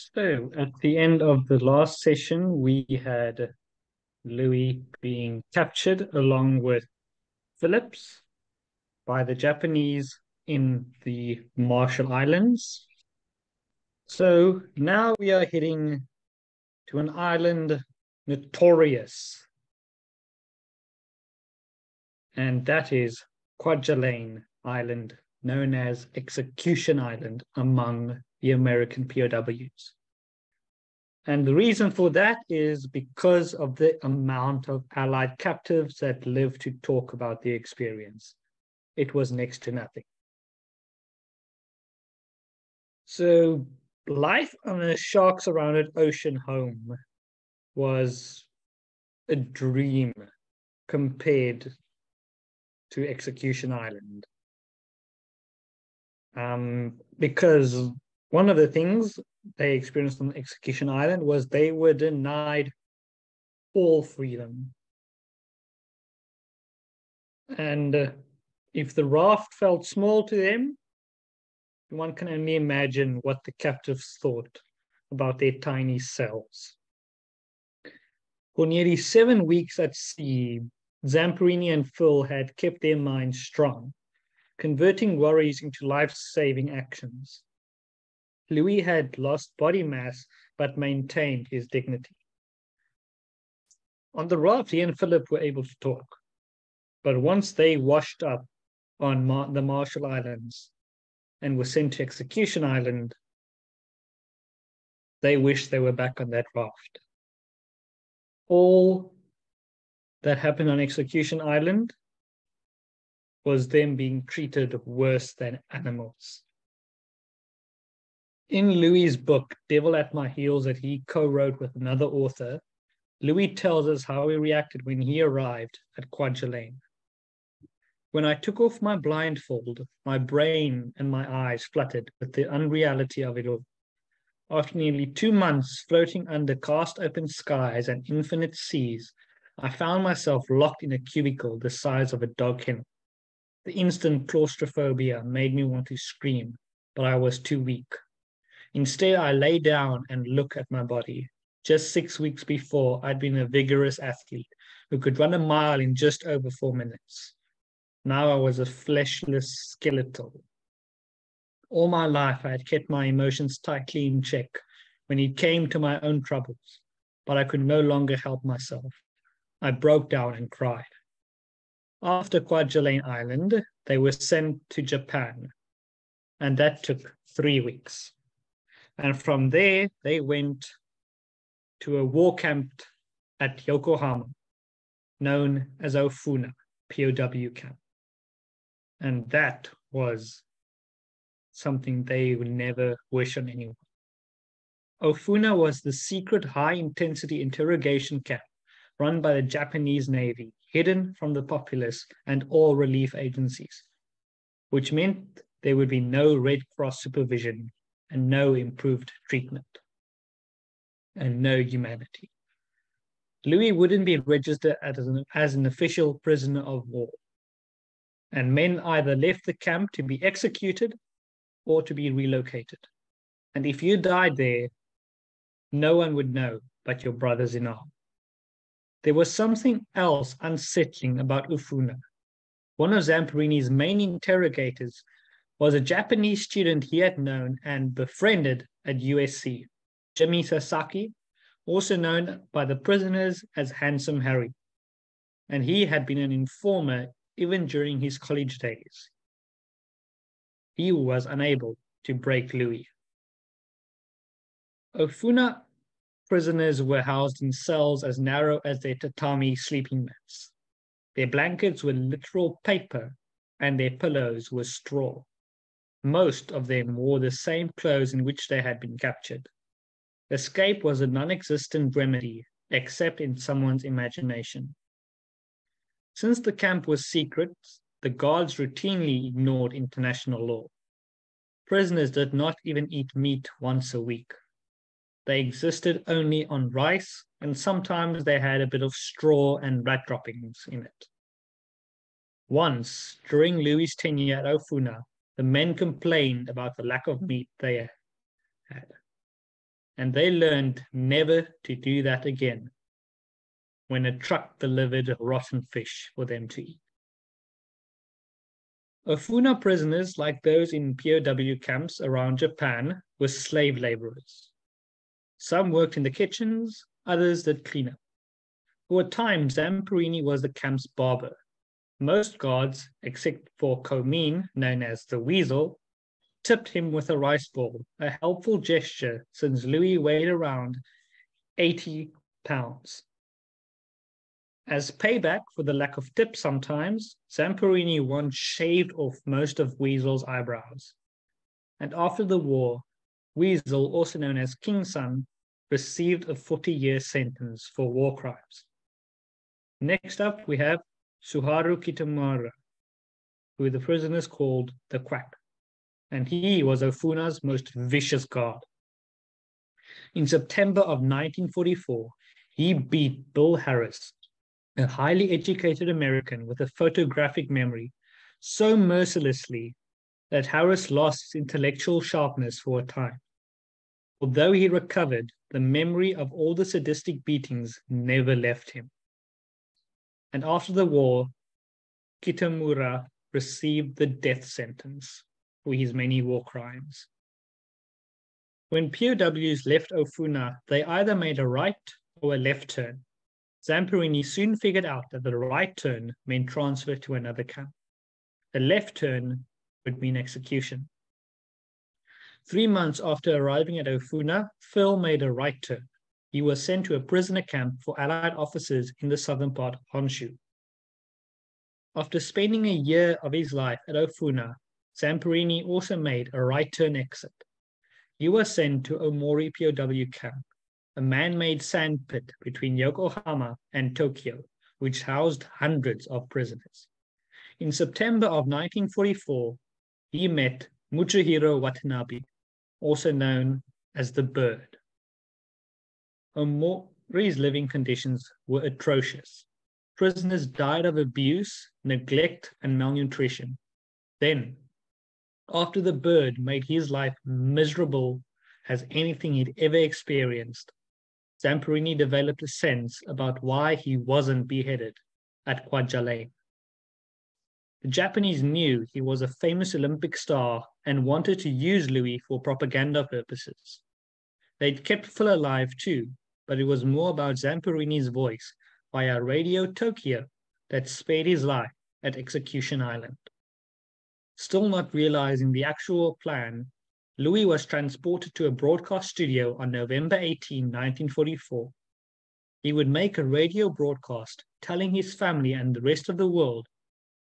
So at the end of the last session, we had Louis being captured along with Phillips by the Japanese in the Marshall Islands. So now we are heading to an island notorious, and that is Kwajalein Island, known as Execution Island among the American POWs. And the reason for that is because of the amount of Allied captives that lived to talk about the experience. It was next to nothing. So life on a shark-surrounded ocean home was a dream compared to Execution Island. Because one of the things they experienced on Execution Island was they were denied all freedom. And if the raft felt small to them, one can only imagine what the captives thought about their tiny cells. For nearly 7 weeks at sea, Zamperini and Phil had kept their minds strong, converting worries into life-saving actions. Louis had lost body mass, but maintained his dignity. On the raft, he and Philip were able to talk. But once they washed up on the Marshall Islands and were sent to Execution Island, they wished they were back on that raft. All that happened on Execution Island was them being treated worse than animals. In Louis's book, Devil at My Heels, that he co-wrote with another author, Louis tells us how he reacted when he arrived at Kwajalein. When I took off my blindfold, my brain and my eyes fluttered with the unreality of it all. After nearly 2 months floating under cast-open skies and infinite seas, I found myself locked in a cubicle the size of a dog kennel. The instant claustrophobia made me want to scream, but I was too weak. Instead, I lay down and looked at my body. Just 6 weeks before, I'd been a vigorous athlete who could run a mile in just over 4 minutes. Now I was a fleshless skeletal. All my life, I had kept my emotions tightly in check when it came to my own troubles, but I could no longer help myself. I broke down and cried. After Kwajalein Island, they were sent to Japan, and that took 3 weeks. And from there, they went to a war camp at Yokohama, known as Ofuna, POW camp. And that was something they would never wish on anyone. Ofuna was the secret high-intensity interrogation camp run by the Japanese Navy, hidden from the populace and all relief agencies, which meant there would be no Red Cross supervision and no improved treatment and no humanity. Louis wouldn't be registered as an official prisoner of war, and men either left the camp to be executed or to be relocated. And if you died there, no one would know but your brothers in arms. There was something else unsettling about Ofuna. One of Zamperini's main interrogators was a Japanese student he had known and befriended at USC, Jimmy Sasaki, also known by the prisoners as Handsome Harry. And he had been an informer even during his college days. He was unable to break Louis. Ofuna prisoners were housed in cells as narrow as their tatami sleeping mats. Their blankets were literal paper, and their pillows were straw. Most of them wore the same clothes in which they had been captured. Escape was a non-existent remedy, except in someone's imagination. Since the camp was secret, the guards routinely ignored international law. Prisoners did not even eat meat once a week. They existed only on rice, and sometimes they had a bit of straw and rat droppings in it. Once, during Louis' tenure at Ofuna, the men complained about the lack of meat they had. and they learned never to do that again when a truck delivered rotten fish for them to eat. Ofuna prisoners, like those in POW camps around Japan, were slave laborers. Some worked in the kitchens, others did cleanup. For a time, Zamperini was the camp's barber. Most guards, except for Komin, known as the Weasel, tipped him with a rice ball, a helpful gesture since Louis weighed around 80 pounds. As payback for the lack of tips sometimes, Zamperini once shaved off most of Weasel's eyebrows. And after the war, Weasel, also known as King's son, received a 40-year sentence for war crimes. Next up, we have Suharu Kitamura, who the prisoners called the Quack, and he was Ofuna's most vicious guard. In September of 1944, he beat Bill Harris, a highly educated American with a photographic memory, so mercilessly that Harris lost his intellectual sharpness for a time. Although he recovered, the memory of all the sadistic beatings never left him. And after the war, Kitamura received the death sentence for his many war crimes. When POWs left Ofuna, they either made a right or a left turn. Zamperini soon figured out that the right turn meant transfer to another camp. A left turn would mean execution. 3 months after arriving at Ofuna, Phil made a right turn. He was sent to a prisoner camp for Allied officers in the southern part of Honshu. After spending a year of his life at Ofuna, Zamperini also made a right turn exit. He was sent to Omori POW camp, a man-made sand pit between Yokohama and Tokyo, which housed hundreds of prisoners. In September of 1944, he met Muchihiro Watanabe, also known as the Bird. Omori's living conditions were atrocious. Prisoners died of abuse, neglect, and malnutrition. Then, after the Bird made his life miserable as anything he'd ever experienced, Zamperini developed a sense about why he wasn't beheaded at Kwajalein. The Japanese knew he was a famous Olympic star and wanted to use Louis for propaganda purposes. They'd kept Phil alive too, but it was more about Zamperini's voice via Radio Tokyo that spared his life at Execution Island. Still not realizing the actual plan, Louis was transported to a broadcast studio on November 18, 1944. He would make a radio broadcast telling his family and the rest of the world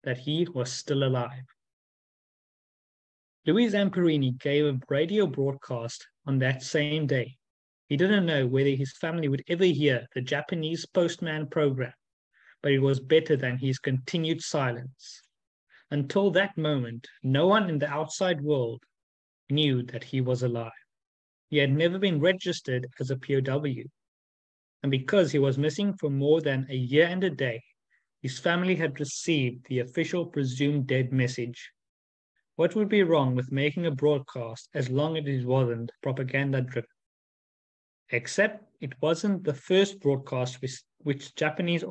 that he was still alive. Louis Zamperini gave a radio broadcast on that same day. He didn't know whether his family would ever hear the Japanese postman program, but it was better than his continued silence. Until that moment, no one in the outside world knew that he was alive. He had never been registered as a POW, and because he was missing for more than a year and a day, his family had received the official presumed dead message. What would be wrong with making a broadcast as long as it wasn't propaganda-driven? Except it wasn't the first broadcast which Japanese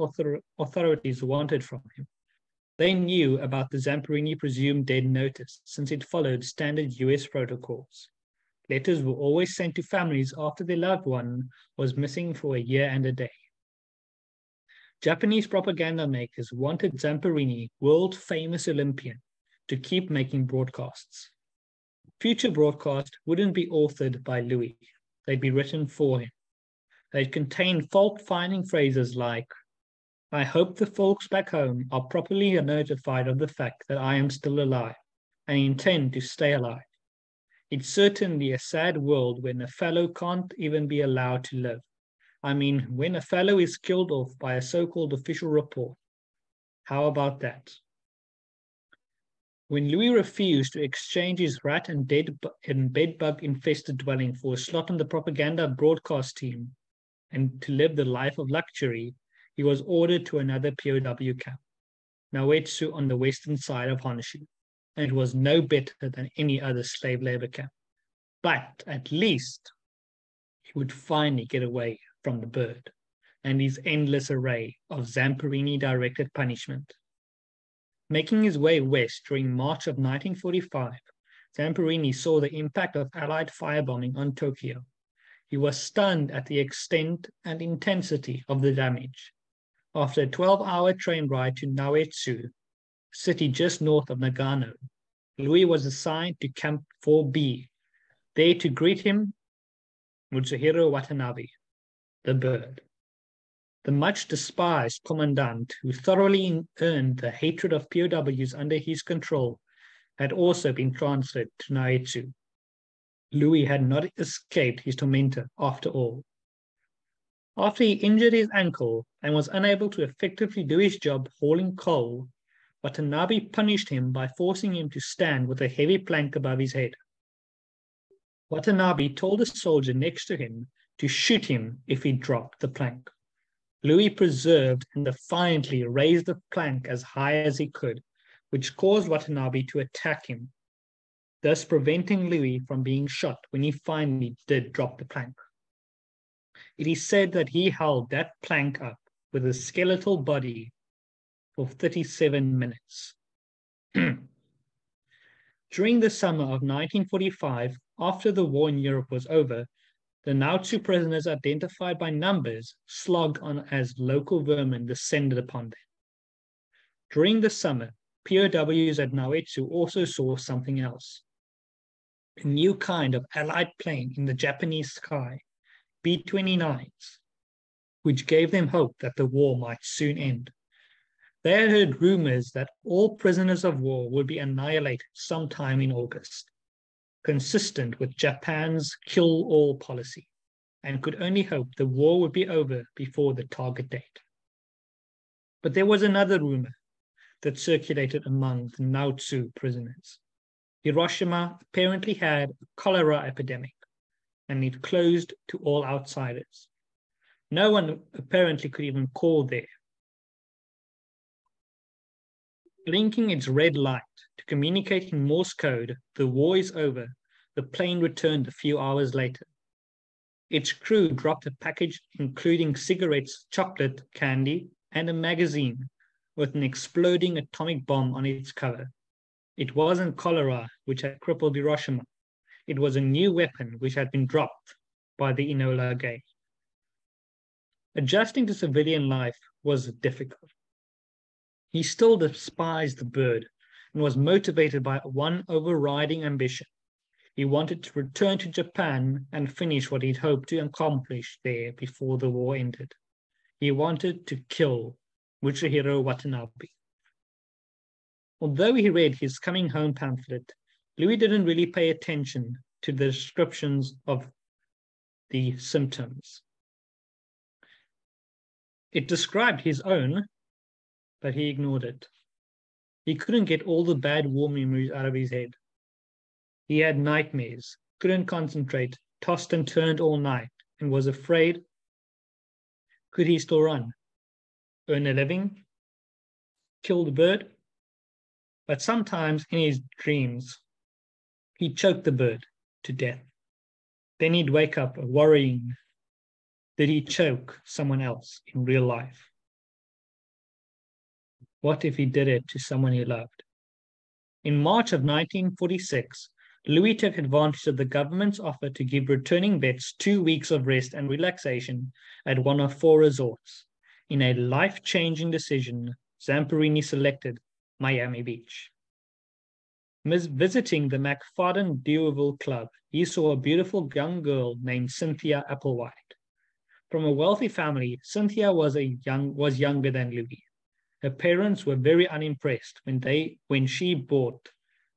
authorities wanted from him. They knew about the Zamperini presumed dead notice since it followed standard US protocols. Letters were always sent to families after their loved one was missing for a year and a day. Japanese propaganda makers wanted Zamperini, world-famous Olympian, to keep making broadcasts. Future broadcasts wouldn't be authored by Louis. They'd be written for him. They'd contain fault-finding phrases like, "I hope the folks back home are properly notified of the fact that I am still alive and intend to stay alive. It's certainly a sad world when a fellow can't even be allowed to live. I mean, when a fellow is killed off by a so-called official report. How about that?" When Louis refused to exchange his rat and bedbug-infested dwelling for a slot on the propaganda broadcast team and to live the life of luxury, he was ordered to another POW camp, Naoetsu on the western side of Honshu, and it was no better than any other slave labor camp. But at least he would finally get away from the bird and his endless array of Zamperini-directed punishment. Making his way west during March of 1945, Zamperini saw the impact of Allied firebombing on Tokyo. He was stunned at the extent and intensity of the damage. After a 12-hour train ride to Naoetsu, a city just north of Nagano, Louis was assigned to Camp 4B. There to greet him, Mutsuhiro Watanabe, the bird. The much-despised commandant, who thoroughly earned the hatred of POWs under his control, had also been transferred to Naoetsu. Louis had not escaped his tormentor after all. After he injured his ankle and was unable to effectively do his job hauling coal, Watanabe punished him by forcing him to stand with a heavy plank above his head. Watanabe told a soldier next to him to shoot him if he dropped the plank. Louis preserved and defiantly raised the plank as high as he could, which caused Watanabe to attack him, thus preventing Louis from being shot when he finally did drop the plank. It is said that he held that plank up with his skeletal body for 37 minutes. During the summer of 1945, after the war in Europe was over, the Naoetsu prisoners identified by numbers slogged on as local vermin descended upon them. During the summer, POWs at Naoetsu also saw something else. A new kind of Allied plane in the Japanese sky, B-29s, which gave them hope that the war might soon end. They had heard rumors that all prisoners of war would be annihilated sometime in August, consistent with Japan's kill-all policy, and could only hope the war would be over before the target date. But there was another rumor that circulated among the Naoetsu prisoners. Hiroshima apparently had a cholera epidemic, and it closed to all outsiders. No one apparently could even call there. Blinking its red light to communicate in Morse code, the war is over, the plane returned a few hours later. Its crew dropped a package including cigarettes, chocolate, candy, and a magazine with an exploding atomic bomb on its cover. It wasn't cholera which had crippled Hiroshima. It was a new weapon which had been dropped by the Enola Gay. Adjusting to civilian life was difficult. He still despised the bird and was motivated by one overriding ambition. He wanted to return to Japan and finish what he'd hoped to accomplish there before the war ended. He wanted to kill Muchihiro Watanabe. Although he read his coming home pamphlet, Louis didn't really pay attention to the descriptions of the symptoms. It described his own, but he ignored it. He couldn't get all the bad war memories out of his head. He had nightmares, couldn't concentrate, tossed and turned all night, and was afraid. Could he still run? Earn a living? Kill the bird? But sometimes in his dreams, he'd choke the bird to death. Then he'd wake up worrying that he choke someone else in real life. What if he did it to someone he loved? In March of 1946, Louis took advantage of the government's offer to give returning vets 2 weeks of rest and relaxation at one of 4 resorts. In a life-changing decision, Zamperini selected Miami Beach. Visiting the McFadden Dewaville Club, he saw a beautiful young girl named Cynthia Applewhite. From a wealthy family, Cynthia was younger than Louis. Her parents were very unimpressed when she brought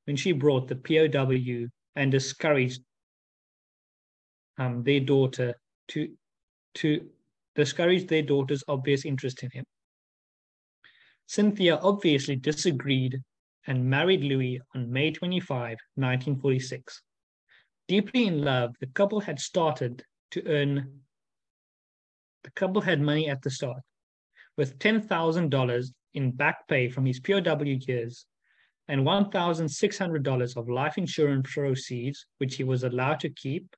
the POW and discouraged their daughter to discourage their daughter's obvious interest in him. Cynthia obviously disagreed and married Louis on May 25, 1946. Deeply in love, the couple had money at the start. With $10,000 in back pay from his POW years and $1,600 of life insurance proceeds, which he was allowed to keep,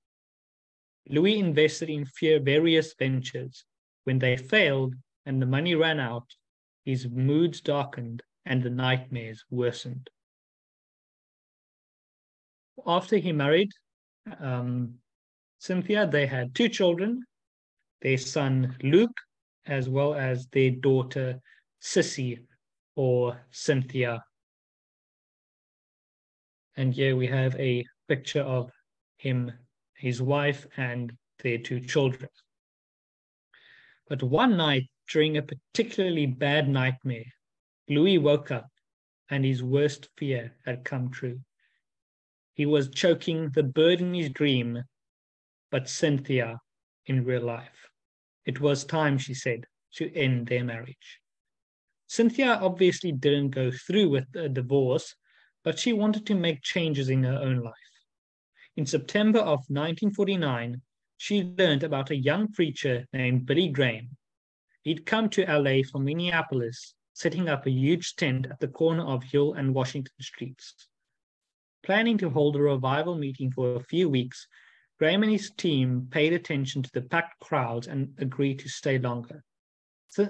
Louis invested in various ventures. When they failed and the money ran out, his moods darkened and the nightmares worsened. After he married Cynthia, they had two children, their son Luke, as well as their daughter Sissy, or Cynthia. And here we have a picture of him, his wife, and their two children. But one night, during a particularly bad nightmare, Louis woke up and his worst fear had come true. He was choking the bird in his dream, but Cynthia in real life. It was time, she said, to end their marriage. Cynthia obviously didn't go through with a divorce, but she wanted to make changes in her own life. In September of 1949, she learned about a young preacher named Billy Graham. He'd come to LA from Minneapolis, setting up a huge tent at the corner of Hill and Washington streets. Planning to hold a revival meeting for a few weeks, Graham and his team paid attention to the packed crowds and agreed to stay longer.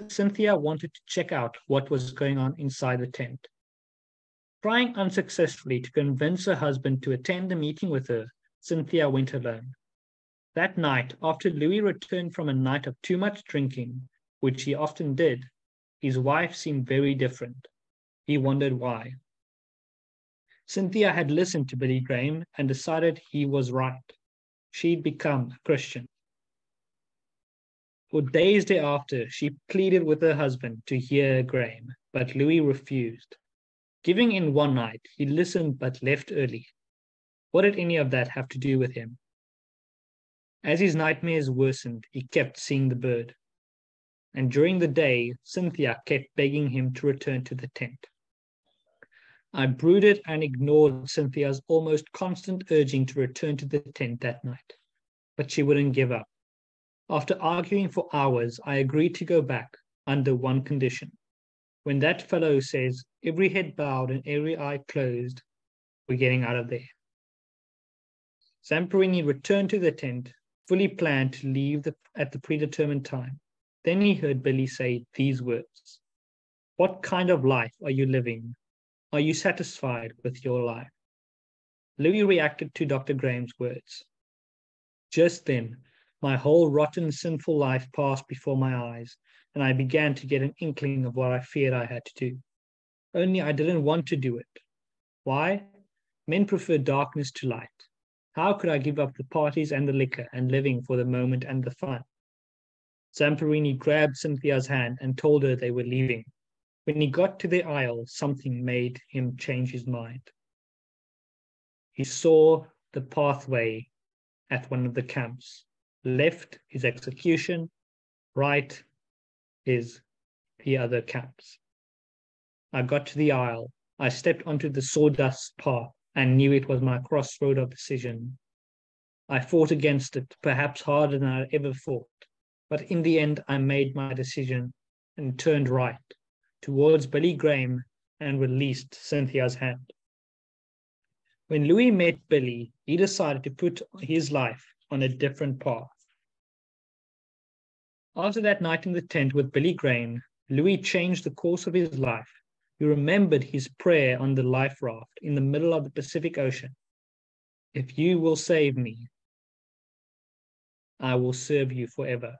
Cynthia wanted to check out what was going on inside the tent. Trying unsuccessfully to convince her husband to attend the meeting with her, Cynthia went alone. That night, after Louis returned from a night of too much drinking, which he often did, his wife seemed very different. He wondered why. Cynthia had listened to Billy Graham and decided he was right. She'd become a Christian. For days thereafter, she pleaded with her husband to hear Graham, but Louis refused. Giving in one night, he listened but left early. What did any of that have to do with him? As his nightmares worsened, he kept seeing the bird. And during the day, Cynthia kept begging him to return to the tent. I brooded and ignored Cynthia's almost constant urging to return to the tent that night, but she wouldn't give up. After arguing for hours, I agreed to go back under one condition. When that fellow says, every head bowed and every eye closed, we're getting out of there. Zamperini returned to the tent, fully planned to leave at the predetermined time. Then he heard Billy say these words: "What kind of life are you living? Are you satisfied with your life?" Louis reacted to Dr. Graham's words. Just then, my whole rotten, sinful life passed before my eyes, and I began to get an inkling of what I feared I had to do. Only I didn't want to do it. Why? Men prefer darkness to light. How could I give up the parties and the liquor and living for the moment and the fun? Zamperini grabbed Cynthia's hand and told her they were leaving. When he got to the aisle, something made him change his mind. He saw the pathway at one of the camps. Left is execution, right is the other camps. I got to the aisle. I stepped onto the sawdust path and knew it was my crossroad of decision. I fought against it, perhaps harder than I ever fought, but in the end I made my decision and turned right towards Billy Graham and released Cynthia's hand. When Louis met Billy, he decided to put his life on a different path. After that night in the tent with Billy Graham, Louis changed the course of his life. He remembered his prayer on the life raft in the middle of the Pacific Ocean. If you will save me, I will serve you forever.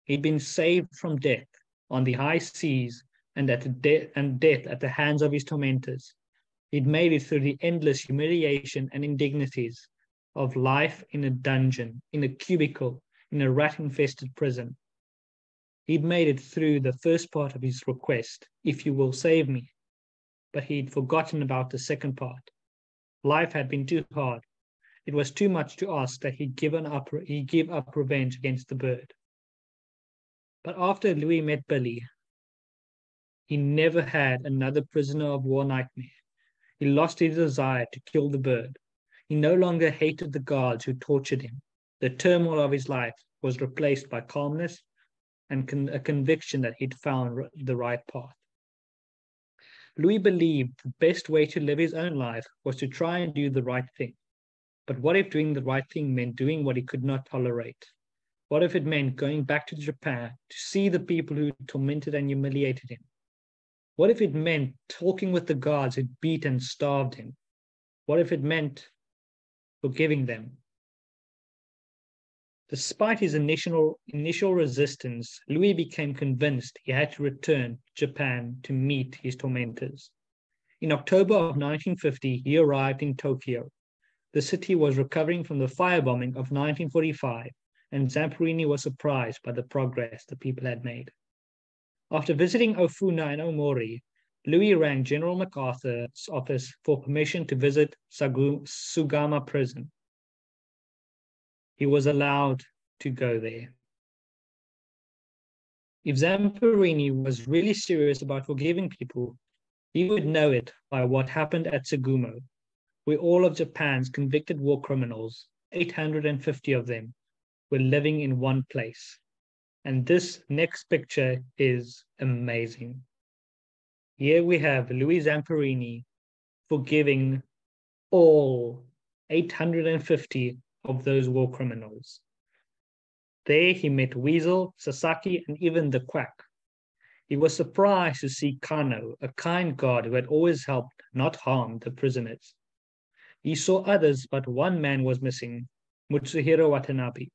He'd been saved from death on the high seas and death at the hands of his tormentors. He'd made it through the endless humiliation and indignities of life in a dungeon, in a cubicle, in a rat-infested prison. He'd made it through the first part of his request, if you will save me, but he'd forgotten about the second part. Life had been too hard. It was too much to ask that he'd give up revenge against the bird. But after Louis met Billy, he never had another prisoner of war nightmare. He lost his desire to kill the bird. He no longer hated the guards who tortured him. The turmoil of his life was replaced by calmness and a conviction that he'd found the right path. Louis believed the best way to live his own life was to try and do the right thing. But what if doing the right thing meant doing what he could not tolerate? What if it meant going back to Japan to see the people who tormented and humiliated him? What if it meant talking with the guards who beat and starved him? What if it meant forgiving them? Despite his initial resistance, Louis became convinced he had to return to Japan to meet his tormentors. In October of 1950, he arrived in Tokyo. The city was recovering from the firebombing of 1945, and Zamperini was surprised by the progress the people had made. After visiting Ofuna and Omori, Louis rang General MacArthur's office for permission to visit Sugama prison. He was allowed to go there. If Zamperini was really serious about forgiving people, he would know it by what happened at Tsugumo, where all of Japan's convicted war criminals, 850 of them, were living in one place. And this next picture is amazing. Here we have Louis Zamperini forgiving all 850 of those war criminals. There he met Weasel, Sasaki, and even the Quack. He was surprised to see Kano, a kind god who had always helped, not harmed, the prisoners. He saw others, but one man was missing, Mutsuhiro Watanabe.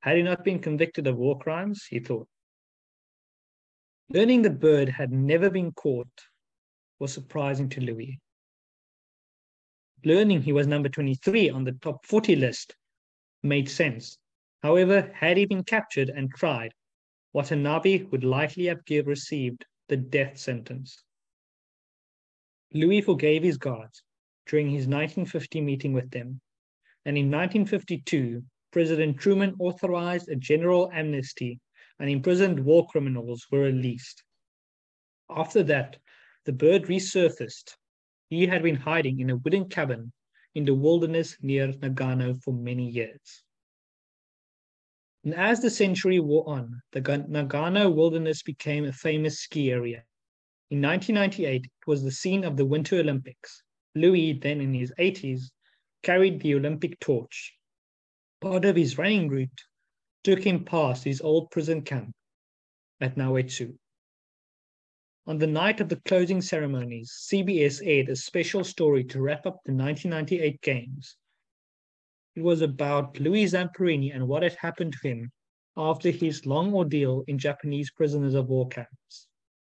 Had he not been convicted of war crimes, he thought. Learning the bird had never been caught was surprising to Louis. Learning he was number 23 on the top 40 list made sense. However, had he been captured and tried, Watanabe would likely have received the death sentence. Louis forgave his guards during his 1950 meeting with them, and in 1952, President Truman authorized a general amnesty and imprisoned war criminals were released. After that, the bird resurfaced. He had been hiding in a wooden cabin in the wilderness near Nagano for many years. And as the century wore on, the Nagano wilderness became a famous ski area. In 1998, it was the scene of the Winter Olympics. Louis, then in his 80s, carried the Olympic torch. Part of his running route took him past his old prison camp at Naoetsu. On the night of the closing ceremonies, CBS aired a special story to wrap up the 1998 Games. It was about Louis Zamperini and what had happened to him after his long ordeal in Japanese prisoners of war camps.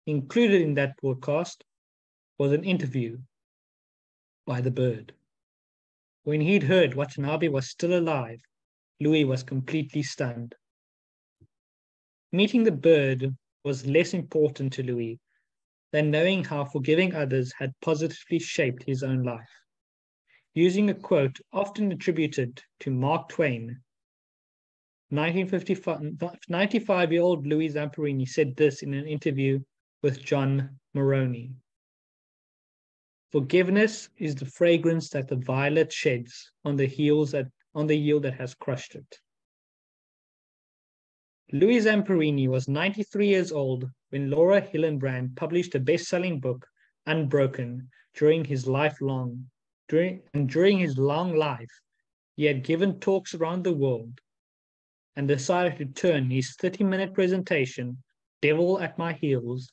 Included in that broadcast was an interview by the bird. When he'd heard Watanabe was still alive, Louis was completely stunned. Meeting the bird was less important to Louis than knowing how forgiving others had positively shaped his own life. Using a quote often attributed to Mark Twain, 95-year-old Louis Zamperini said this in an interview with John Maroney. Forgiveness is the fragrance that the violet sheds on the heel that has crushed it. Louis Zamperini was 93 years old when Laura Hillenbrand published a best-selling book, Unbroken, during his long life. He had given talks around the world and decided to turn his 30-minute presentation, Devil at My Heels,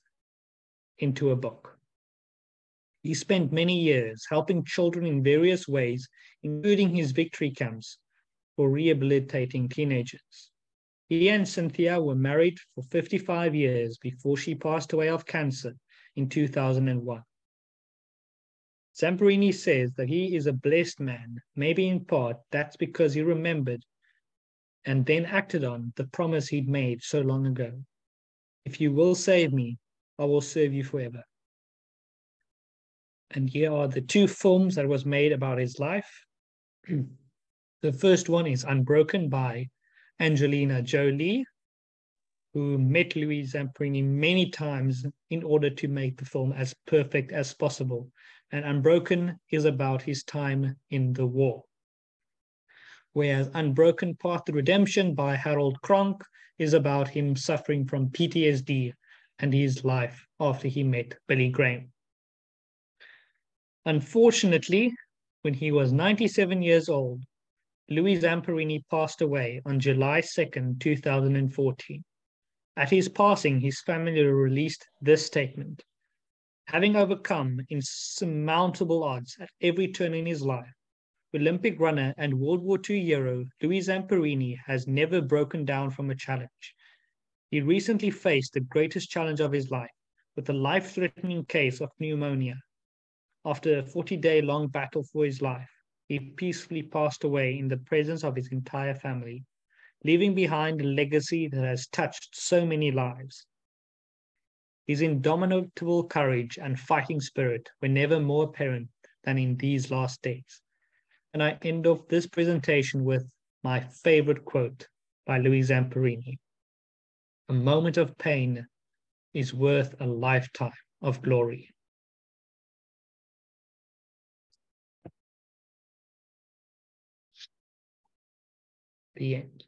into a book. He spent many years helping children in various ways, including his victory camps for rehabilitating teenagers. He and Cynthia were married for 55 years before she passed away of cancer in 2001. Zamperini says that he is a blessed man. Maybe in part that's because he remembered and then acted on the promise he'd made so long ago. If you will save me, I will serve you forever. And here are the two films that was made about his life. The first one is Unbroken by Angelina Jolie, who met Louis Zamperini many times in order to make the film as perfect as possible. And Unbroken is about his time in the war. Whereas Unbroken Path to Redemption by Harold Kronk is about him suffering from PTSD and his life after he met Billy Graham. Unfortunately, When he was 97 years old, Louis Zamperini passed away on July 2nd, 2014. At his passing, his family released this statement. Having overcome insurmountable odds at every turn in his life, Olympic runner and World War II hero Louis Zamperini has never broken down from a challenge. He recently faced the greatest challenge of his life with a life-threatening case of pneumonia. After a 40-day-long battle for his life, he peacefully passed away in the presence of his entire family, leaving behind a legacy that has touched so many lives. His indomitable courage and fighting spirit were never more apparent than in these last days. And I end off this presentation with my favorite quote by Louis Zamperini. A moment of pain is worth a lifetime of glory. The end.